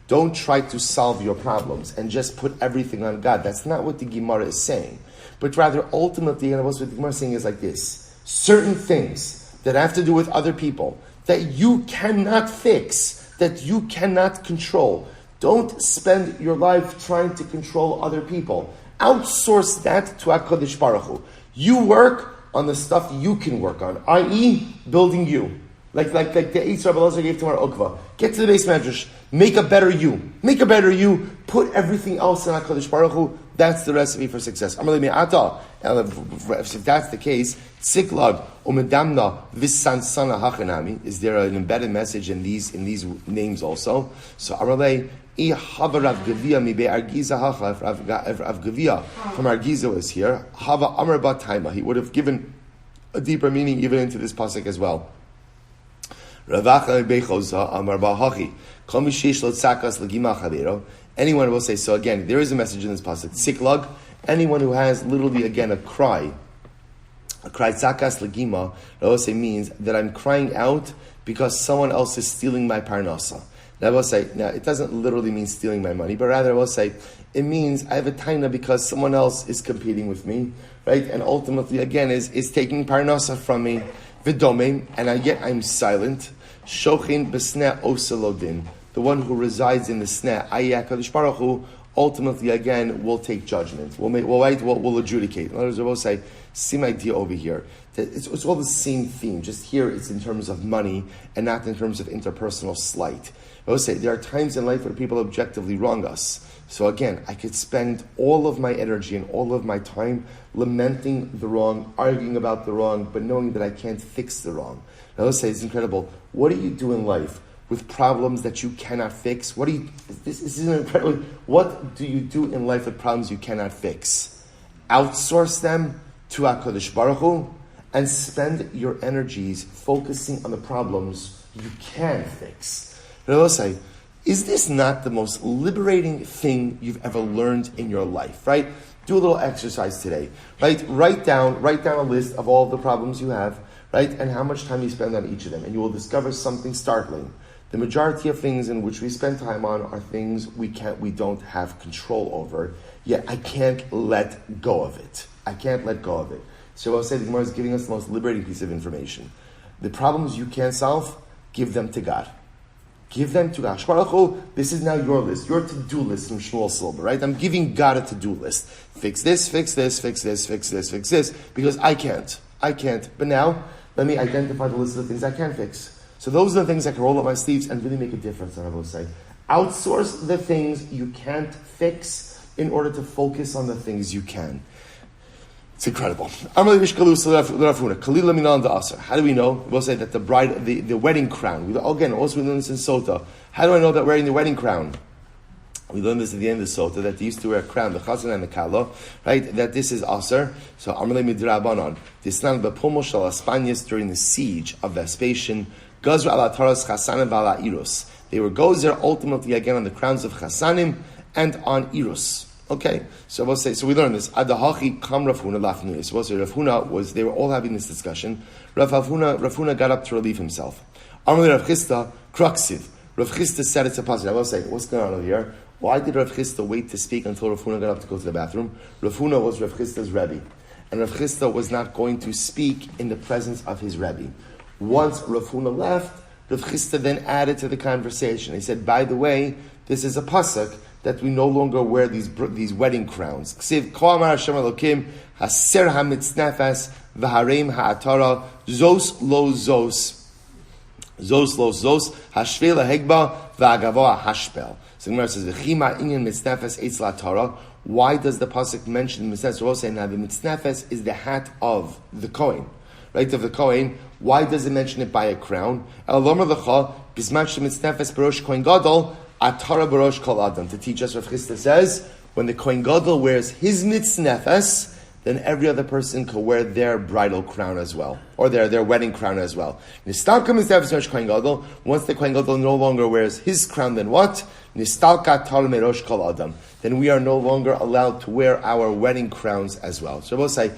[SPEAKER 1] Don't try to solve your problems and just put everything on God. That's not what the Gemara is saying. But rather, ultimately, and what the Gemara is saying is like this. Certain things that have to do with other people, that you cannot fix, that you cannot control. Don't spend your life trying to control other people. Outsource that to HaKadosh Baruch Hu. You work on the stuff you can work on, i.e., building you. Like the Eitz Rabbi Elazar gave to Mar Ukva. Get to the base medrash. Make a better you. Put everything else in HaKadosh Baruch Hu. That's the recipe for success. If that's the case, Tziklag umedamna visansana hachanami. Is there an embedded message in these names also? So Amalei Hava Rav Gavia mi be Argiza hacha. If Rav Gavia from Argiza was here, Hava Amar Bataima. He would have given a deeper meaning even into this pasuk as well. Anyone will say, so again, there is a message in this pasuk. Siklag, anyone who has literally again a cry tzakas legima, that will say means that I'm crying out because someone else is stealing my parnasa. Now I will say, now it doesn't literally mean stealing my money, but rather I will say it means I have a taina because someone else is competing with me, right? And ultimately again is taking parnasa from me. V'domim, and yet I'm silent. Shochin b'sneh oselodin, the one who resides in the sneh, Ayi HaKadosh Baruch Hu, ultimately again will take judgment. We'll adjudicate. In other words, we'll say, see my idea over here. It's all the same theme. Just here, it's in terms of money and not in terms of interpersonal slight. I will say there are times in life where people objectively wrong us. So again, I could spend all of my energy and all of my time lamenting the wrong, arguing about the wrong, but knowing that I can't fix the wrong. I will say it's incredible. What do you do in life with problems that you cannot fix? This is incredible. What do you do in life with problems you cannot fix? Outsource them to HaKadosh Baruch Hu and spend your energies focusing on the problems you can fix. But I will say, is this not the most liberating thing you've ever learned in your life, right? Do a little exercise today, right? Write down a list of all the problems you have, right? And how much time you spend on each of them. And you will discover something startling. The majority of things in which we spend time on are things we don't have control over, yet I can't let go of it. So I'll say the Gemara is giving us the most liberating piece of information. The problems you can't solve, give them to God. Give them to God. Baruch Hu, this is now your list, your to-do list from Shmuel Silber, right? I'm giving God a to-do list. Fix this, because I can't. But now, let me identify the list of the things I can fix. So those are the things I can roll up my sleeves and really make a difference, I will say. Outsource the things you can't fix in order to focus on the things you can. It's incredible. How do we know? We'll say that the wedding crown. Again, also we learn this in Sota. How do I know that wearing the wedding crown? We learned this at the end of Sota, that they used to wear a crown, the chazan and the kala, right? That this is aser. So Amalei midrabanon. Disnan bepomos shel Aspanias during the siege of Vespasian. Gazra ala taras chasanim v'ala irus. They were gozer ultimately again on the crowns of chasanim and on irus. Okay, so we'll say, so we learned this. Adahachi kam Rav Huna lafnui. So we'll say Rav Huna they were all having this discussion. Rav Huna got up to relieve himself. Amalei Rav Chisda kruksiv. Rav Chisda said it's a positive. I will say, what's going on over here? Why did Rav Chisda wait to speak until Rav Huna got up to go to the bathroom? Rav Huna was Rav Chisda's Rebbe. And Rav Chisda was not going to speak in the presence of his Rebbe. Once Rav Huna left, Rav Chisda then added to the conversation. He said, by the way, this is a pasuk that we no longer wear these wedding crowns. Ksiv ko amar Hashem Elokim haser hamitznefes v'hareim ha'atara zos lo zos hashvel ha'hegba v'agavo ha'hashpel. So the Gemara says v'chima inyan mitznefes eitz la'atara. Why does the pasuk mention mitznefes? We're all saying now the mitznefes is the hat of the Kohen, right? Of the Kohen. Why does it mention it by a crown? El lomer lecha bisman shemitznefes barosh Kohen gadol. Atara barosh kol adam, to teach us. Rav Chisda says, when the Kohen Gadol wears his mitznefes, then every other person can wear their bridal crown as well, or their wedding crown as well. Nistalka mitznefes barosh Kohen Gadol. Once the Kohen Gadol no longer wears his crown, then what? Nistalka tar merosh kol adam. Then we are no longer allowed to wear our wedding crowns as well. So we'll say,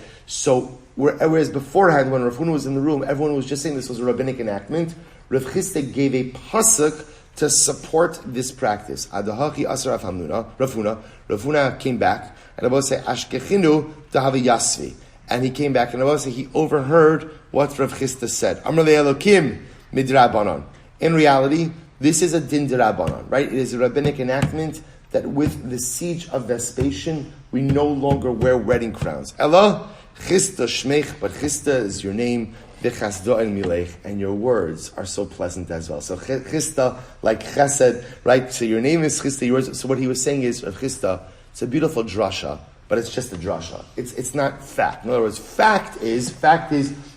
[SPEAKER 1] whereas beforehand, when Rav Huna was in the room, everyone was just saying this was a rabbinic enactment. Rav Chisda gave a pasuk to support this practice. Adahachi asar Rav Huna. Rav Huna came back, and I will say, Ashkechinu tahavi yasvi. And he came back, and I will say, he overheard what Rav Chisda said. Amar le'elokim midrabanan. In reality, this is a din derabanan, right? It is a rabbinic enactment that with the siege of Vespasian, we no longer wear wedding crowns. Ella, Chisda shmeich, but Chisda is your name. And your words are so pleasant as well. So Chisda, like Chesed, right? So your name is Chisda, yours. So what he was saying is, of Chisda, it's a beautiful drasha, but it's just a drasha. It's not fact. In other words, fact is,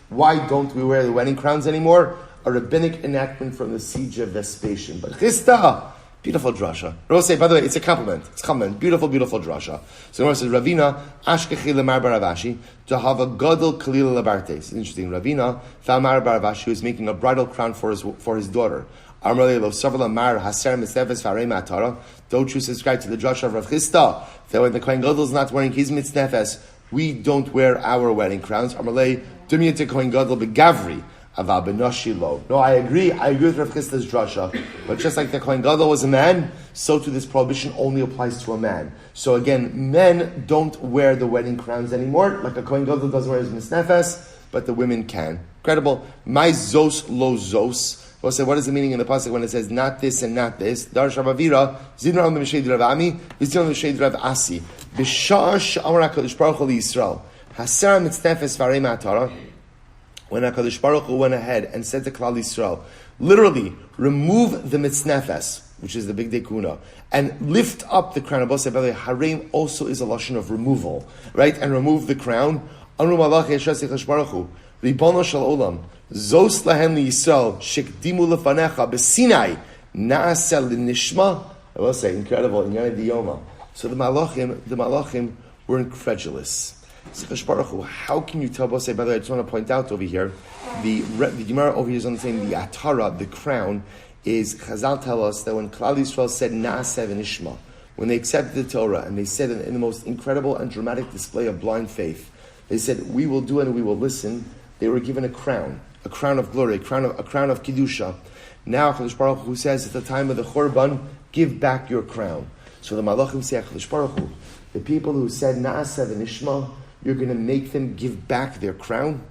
[SPEAKER 1] why don't we wear the wedding crowns anymore? A rabbinic enactment from the siege of Vespasian. But Chisda, beautiful drasha. We'll say, by the way, it's a compliment. It's a compliment. Beautiful, beautiful drasha. So Gemara says, Ravina, Ashkechi lemar baravashi, to have a gadol kalil labarte. It's interesting. Ravina, Famar baravashi, who is making a bridal crown for his daughter. Amrle lo savala mar haser mitzvahs farei matara. Don't you subscribe to the drasha of Rav Chisda that when the Kohen Gadol is not wearing his mitznefes, we don't wear our wedding crowns. Amrle dumiyat to Kohen Gadol begavri. No, I agree with Rav Chisda's drasha, but just like the Kohen Gadol was a man, so too this prohibition only applies to a man. So again, men don't wear the wedding crowns anymore, like a Kohen Gadol doesn't wear his mitznefes. but the women can. Incredible. My zos lo zos. We'll say, what is the meaning in the pasuk when it says not this and not this? Dar Shavavira, Zidram Mishayid Rav Ami, Vizidram Mishayid Rav Asi. B'shah Sh'amar HaKadosh Baruch Hu Yisrael. Hasar mitznefes varei ma'atara. When HaKadosh Baruch Hu went ahead and said to Klal Yisrael, literally, remove the mitznefes, which is the big dekuna, and lift up the crown. By the way, harem also is a lashon of removal, right? And remove the crown. Amru malach yeshasich HaKadosh Baruch Hu, Ribono shel olam, Zos lahem liyisrael shekdimu lefanecha b'Sinai naasel l'nishma. I will say, incredible in Yomi. So the malachim were incredulous. Baruch Hu, how can you tell? By the way, I just want to point out over here, the Gemara over here is understanding the atara, the crown, is Chazal tell us that when Klal Yisrael said naaseh v'nishma, when they accepted the Torah and they said in the most incredible and dramatic display of blind faith, they said we will do and we will listen. They were given a crown of glory, a crown of Kiddusha. Now HaKadosh Baruch Hu says at the time of the Churban, give back your crown. So the Malachim say, HaKadosh Baruch Hu, the people who said Na'aseh v'nishma, you're going to make them give back their crown?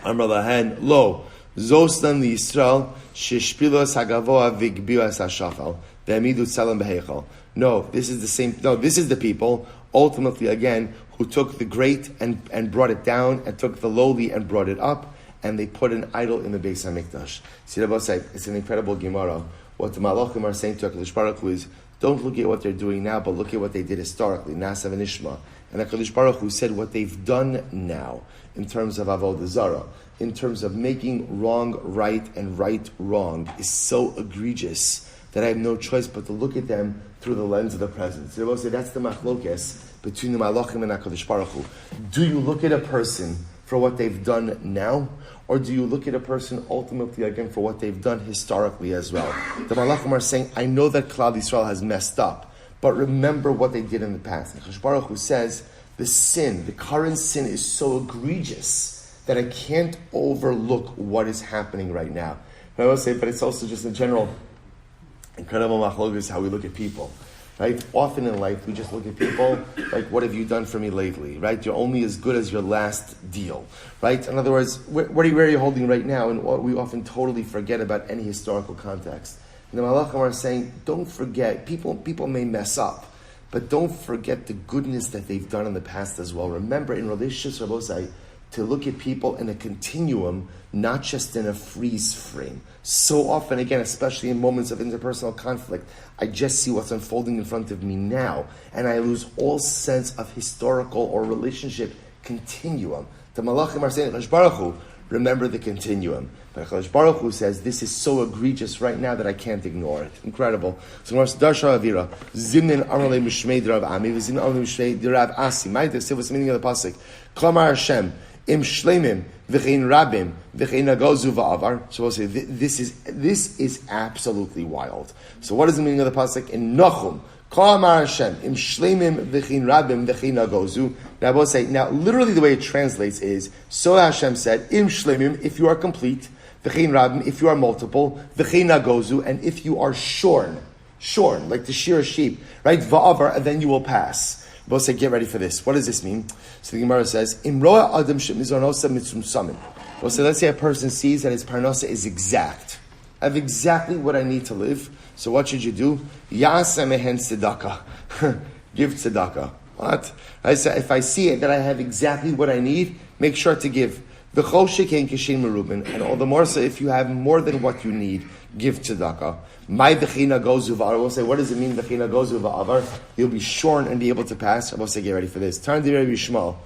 [SPEAKER 1] Amar lahen, lo, zoslan liYisrael, sheshpilos hagavoa v'gbios hashachal, ve'amidu tzelem b'heichal. No, this is the people, ultimately again, who took the great and brought it down, and took the lowly and brought it up, and they put an idol in the Beis HaMikdash. See, Rabbi say, it's an incredible Gemara. What the Malachim are saying to HaKadosh Baruch Hu is, don't look at what they're doing now, but look at what they did historically, Na'aseh v'nishma. And HaKadosh Baruch Hu said what they've done now, in terms of Avodah Zarah, in terms of making wrong right and right wrong, is so egregious that I have no choice but to look at them through the lens of the present. So Rabbi say, that's the machlokes between the Malachim and HaKadosh Baruch Hu. Do you look at a person for what they've done now, or do you look at a person ultimately again for what they've done historically as well? The Malachim are saying, I know that Klal Yisrael has messed up, but remember what they did in the past. And HaKadosh Baruch Hu says, the current sin is so egregious that I can't overlook what is happening right now. And I will say, but it's also just in general, incredible machlokes how we look at people. Right? Often in life, we just look at people like, what have you done for me lately? Right? You're only as good as your last deal. Right? In other words, where are you holding right now? And we often totally forget about any historical context. And the Malachim are saying, don't forget, people may mess up, but don't forget the goodness that they've done in the past as well. Remember, in relationships, Rabbi, to look at people in a continuum, not just in a freeze frame. So often, again, especially in moments of interpersonal conflict, I just see what's unfolding in front of me now, and I lose all sense of historical or relationship continuum. The Malachim are saying, HaKadosh Baruch Hu, remember the continuum. But HaKadosh Baruch Hu says, this is so egregious right now that I can't ignore it. Incredible. So what's Darsha Avira? Zimnin Amalei Mishmei Rav Ami, Zimnin Amalei Mishmei Rav Asi. What's the meaning of the pasuk? Klamar Hashem. Im shleimim v'chein rabim v'chein agozu va'avar. So we'll say this is absolutely wild. So what is the meaning of the pasuk in Nachum? Kol amar Hashem im shleimim v'chein rabim v'chein agozu. Now we'll say literally the way it translates is, so Hashem said im shleimim, if you are complete, v'chein rabim, if you are multiple, v'chein agozu, and if you are shorn like to shear a sheep, right? Va'avar, and then you will pass. We'll say, get ready for this. What does this mean? So the Gemara says, Imroa Adam Mizonosa Mitzum Samin. We'll say, let's say a person sees that his parnasa is exact. I have exactly what I need to live. So what should you do? Yasa mehen tzedaka. Give tzedaka. What? I say, if I see it that I have exactly what I need, make sure to give. V'chol shekein kishin merubin. And all the more so if you have more than what you need, give tzedakah. My v'china gozu v'avar. We'll say, what does it mean, v'china gozu v'avar? You'll be shorn and be able to pass. I will say, get ready for this. Turn to Rabbi Shmuel.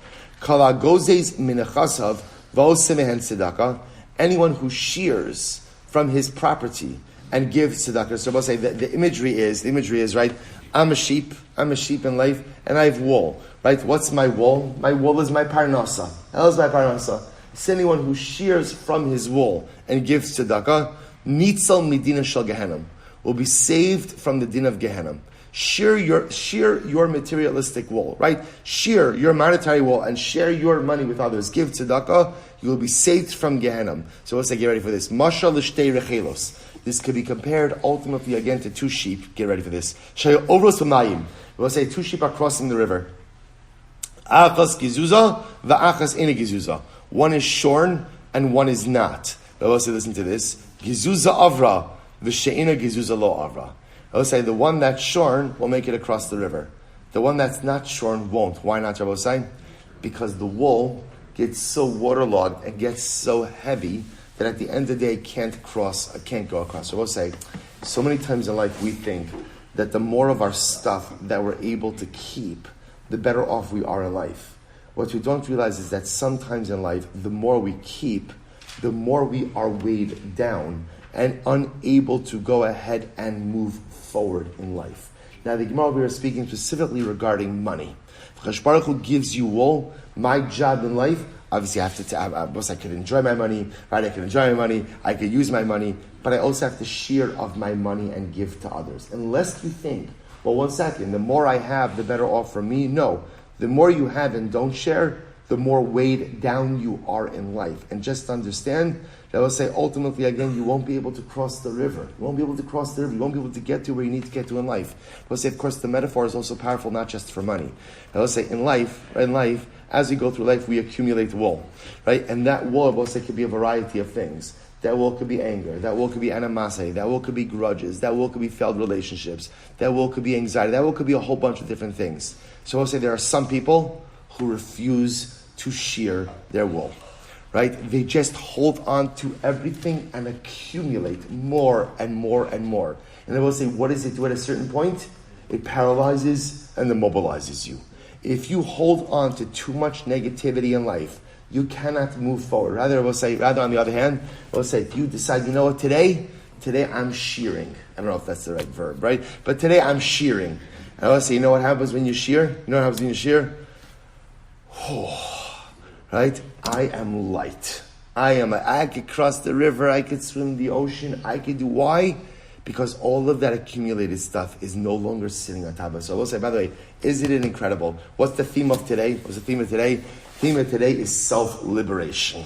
[SPEAKER 1] Kala gozes minachasav v'oseh mehen tzedakah. Anyone who shears from his property and gives tzedakah. So we'll say, the imagery is, right? I'm a sheep in life, and I have wool. Right? What's my wool? My wool is my parnasa. Hell is my parnasa. It's anyone who shears from his wool and gives tzedakah, nitzal midina shel Gehenna, will be saved from the din of Gehenna. Shear your materialistic wool, right? Shear your monetary wool and share your money with others. Give tzedakah, you will be saved from Gehenna. So let's say, get ready for this. Mashal l'shtei rechelos. This could be compared ultimately again to two sheep. Get ready for this. Shayovros v'mayim. We'll say two sheep are crossing the river. Achas gizuza v'achas ene gizuza. one is shorn and one is not. Rabbi say, listen to this. Gizuza avra, v'she'ina gizuza lo avra. Rabbi say, the one that's shorn will make it across the river. The one that's not shorn won't. Why not, Rabbi say? Because the wool gets so waterlogged and gets so heavy that at the end of the day it can't go across. Rabbi say, so many times in life we think that the more of our stuff that we're able to keep, the better off we are in life. What we don't realize is that sometimes in life, the more we keep, the more we are weighed down and unable to go ahead and move forward in life. Now, the Gemara, we are speaking specifically regarding money. If Baruch Hu gives you wool, my job in life, obviously I could enjoy my money, right? I could enjoy my money, I could use my money, but I also have to share of my money and give to others. Unless you think, well, one second, the more I have, the better off for me. No, the more you have and don't share, the more weighed down you are in life. And just understand, that will say ultimately again, you won't be able to cross the river. You won't be able to cross the river. You won't be able to get to where you need to get to in life. That will say, of course, the metaphor is also powerful, not just for money. That will say, in life, as we go through life, we accumulate wool, right? And that wool, will say, could be a variety of things. That wool could be anger. That wool could be animosity. That wool could be grudges. That wool could be failed relationships. That wool could be anxiety. That wool could be a whole bunch of different things. So I will say there are some people who refuse to shear their wool, right? They just hold on to everything and accumulate more and more and more. And I will say, what does it do at a certain point? It paralyzes and immobilizes you. If you hold on to too much negativity in life, you cannot move forward. Rather on the other hand, I will say, if you decide, you know what, today I'm shearing. I don't know if that's the right verb, right? But today I'm shearing. And I will say, you know what happens when you shear? You know what happens when you shear? Right? I am light. I could cross the river, I could swim the ocean, I could do, why? Because all of that accumulated stuff is no longer sitting on top of us. So I will say, by the way, isn't it incredible? What's the theme of today? What's the theme of today? The theme of today is self-liberation.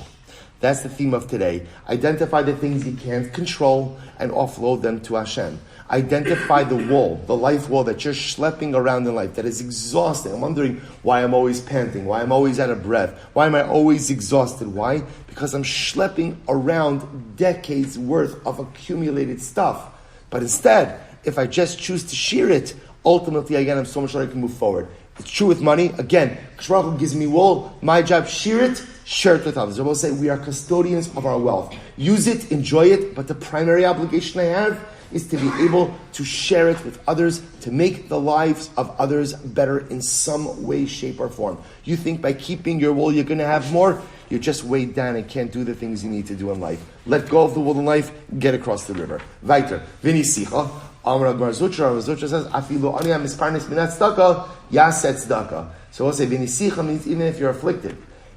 [SPEAKER 1] That's the theme of today. Identify the things you can't control and offload them to Hashem. Identify the wool, the life wool that you're schlepping around in life that is exhausting. I'm wondering why I'm always panting, why I'm always out of breath, why am I always exhausted? Why? Because I'm schlepping around decades worth of accumulated stuff. But instead, if I just choose to shear it, ultimately, again, I'm so much sure I can move forward. It's true with money. Again, Baruch Hu gives me wool, my job, share it with others. I will say we are custodians of our wealth. Use it, enjoy it, but the primary obligation I have is to be able to share it with others, to make the lives of others better in some way, shape, or form. You think by keeping your wool you're going to have more? You're just weighed down and can't do the things you need to do in life. Let go of the wool in life, get across the river. Weiter. Vinisicha. Amar Zutra says, Afilu ani misparnis minat tzedaka, yaset tzedaka. So we'll say, Vinisicha means even if you're afflicted.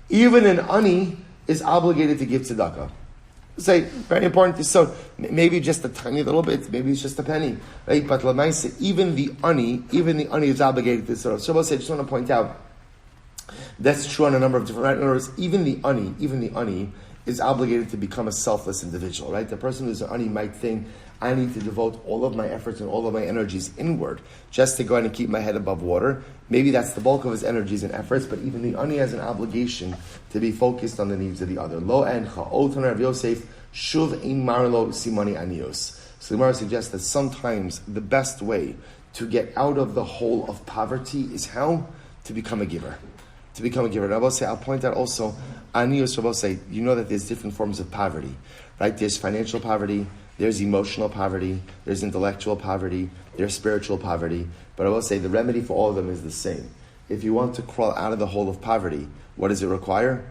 [SPEAKER 1] Even an ani is obligated to give tzedakah. Say, very important. So maybe just a tiny little bit, maybe it's just a penny, right? But lamaisa, even the ani is obligated to tzedakah. So we'll say, I just want to point out, that's true on a number of different, right? In other words, even the ani is obligated to become a selfless individual, right? The person who's an ani might think, I need to devote all of my efforts and all of my energies inward just to go ahead and keep my head above water. Maybe that's the bulk of his energies and efforts, but even the ani has an obligation to be focused on the needs of the other. Lo en cha'otan Rav Yosef, shuv ein marlo simani anios. So the Gemara suggests that sometimes the best way to get out of the hole of poverty is how? To become a giver. To become a giver. And I'll point out also, anios, Rabbi say, you know that there's different forms of poverty, right? There's financial poverty, there's emotional poverty, there's intellectual poverty, there's spiritual poverty. But I will say the remedy for all of them is the same. If you want to crawl out of the hole of poverty, what does it require?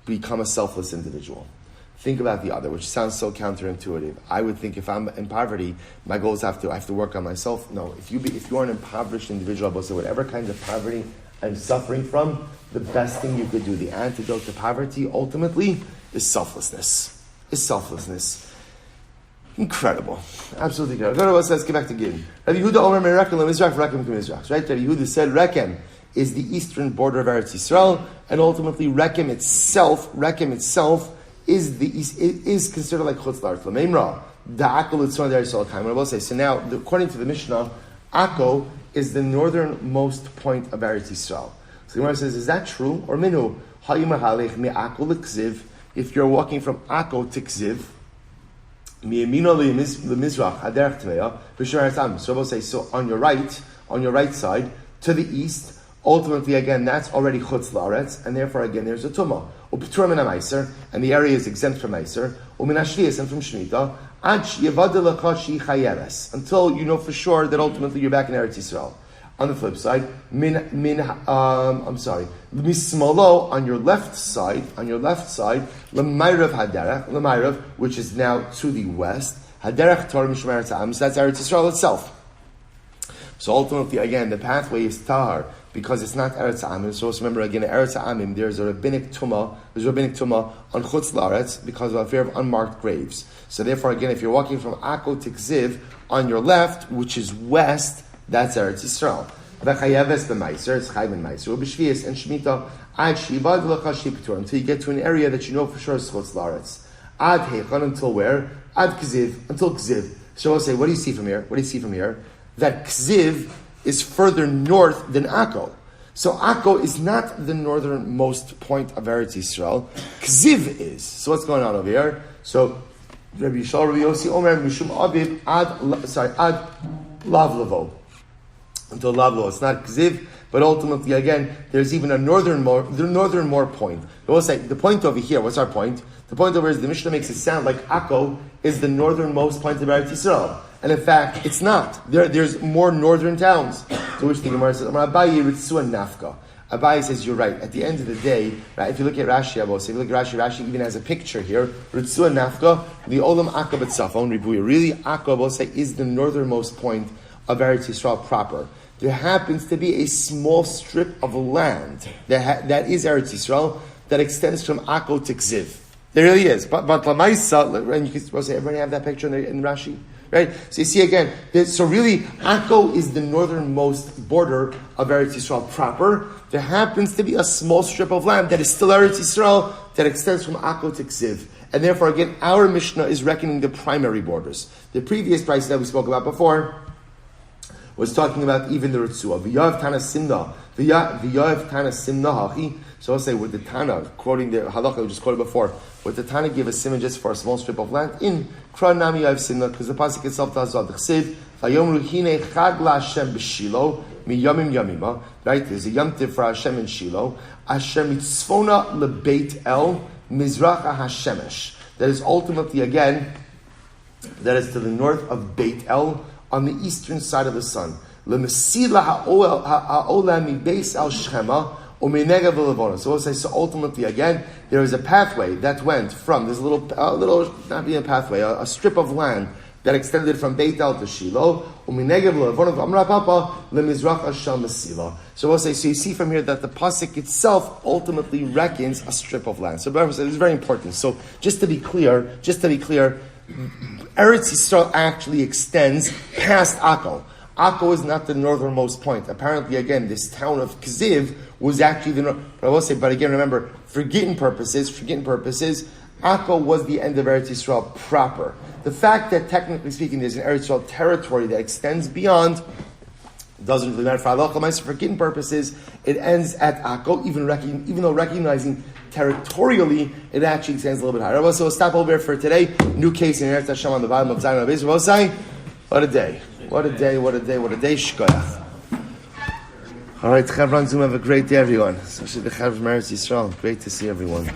[SPEAKER 1] Become a selfless individual. Think about the other, which sounds so counterintuitive. I would think if I'm in poverty, my goal is I have to work on myself. No, if you are an impoverished individual, I will say whatever kind of poverty I'm suffering from, the best thing you could do, the antidote to poverty, ultimately, is selflessness. Incredible. Absolutely incredible. Let's get back to Gittin. Rabbi Yehuda Omer Merekem Lemizrach, Rekem K'Mizrach. Right? Rabbi Yehuda said Rekem is the eastern border of Eretz Yisrael, and ultimately Rekem itself is considered like Chutz La'aretz. L'meimra, da'akol Yitzron Eretz Yisrael Kaim. I will say, so now, according to the Mishnah, Akko is the northernmost point of Eretz Yisrael. So the Gemara says, is that true? Or minu, If you're walking from Akko to Kziv, so we'll say, so on your right side, to the east, ultimately again, that's already Chutz La'aretz, and therefore again there's a Tumah. U'p'tur min ha'maiser, and the area is exempt from Maiser, u'min ha'shlias, and from Shemitah, until you know for sure that ultimately you're back in Eretz Yisrael. On the flip side, mismalo, on your left side, l'mayrav haderech, which is now to the west, haderech tor mishmar ta'am, so that's Eretz Yisrael itself. So ultimately, again, the pathway is tahar, because it's not Eretz Amim. So remember again, Eretz Amim, there's a rabbinic tumah on Chutz La'aretz because of a fear of unmarked graves. So therefore, again, if you're walking from Akko to Kziv, on your left, which is west, that's Eretz Yisrael. V'chayeves b'maiser, it's chayv and maiser. U'b'shvius and shmita, ad shivad l'cha shiptur, until you get to an area that you know for sure is Chutz La'aretz. Ad heichan, until where? Ad Kziv, until Kziv. So I'll say, what do you see from here? That Kziv is further north than Akko. So Akko is not the northernmost point of Eretz Yisrael. Kziv is. So what's going on over here? So Rabbi Yossi Omer Mishum Aviv ad Lavlavo. Until Lavlavo. It's not Kziv, but ultimately again, there's even a northern more point. But we'll say the point over here, what's our point? The point over here is the Mishnah makes it sound like Akko is the northernmost point of Eretz Yisrael. And in fact, it's not. There's more northern towns. To which the Gemara says, Abaye says, you're right. At the end of the day, right, if you look at Rashi, Rashi even has a picture here. Ritzua Nafka, the Olam Akab Safon Ribuya. Really, Akab is the northernmost point of Eretz Yisrael proper. There happens to be a small strip of land that is Eretz Yisrael that extends from Akko to Kziv. There really is. But Lamaisa, and you can say, everybody have that picture in Rashi? Right? So you see again, so really, Akko is the northernmost border of Eretz Yisrael proper. There happens to be a small strip of land that is still Eretz Yisrael that extends from Akko to Kziv. And therefore, again, our Mishnah is reckoning the primary borders. The previous price that we spoke about before was talking about even the Ritzua. V'yav Tana Simna. V'yav Tana Simna Hachi. So I'll say, with the Tana, quoting the halakha we just quoted before, would the Tana give a simon just for a small strip of land? In Kra Nami Yav Simna, because the pasuk itself tells us, Chsiv, Vayomru Hine Chag La Hashem B'Shilo, Mi Yomim Yomima, right? There's a Yom Tiv for Hashem in Shiloh. Hashem Mitzvona LeBeit El, Mizracha HaShemesh. That is ultimately, again, that is to the north of Beit El, on the eastern side of the sun. LeMesila Ha'olam Mi Beis El Shechema, so we'll say, so ultimately again, there is a pathway that went from this little, not being a pathway, a strip of land that extended from Beit El to Shiloh. So we'll say, so you see from here that the pasuk itself ultimately reckons a strip of land. So this is very important. So just to be clear, Eretz Yisrael actually extends past Akko. Akko is not the northernmost point. Apparently, again, this town of Kziv was actually the north. But I will say, but again, remember, for Gittin purposes, Akko was the end of Eretz Yisrael proper. The fact that, technically speaking, there's an Eretz Yisrael territory that extends beyond doesn't really matter for halacha. For Gittin purposes, it ends at Akko, even though recognizing territorially, it actually extends a little bit higher. So we'll stop over here for today. New case in Eretz Hashem on the bottom of Zion of Israel. We'll say, what a day. What a day, shkoyach. All right, Chavran Zoom, have a great day, everyone. Especially the Chav Meretz Yisrael. Great to see everyone.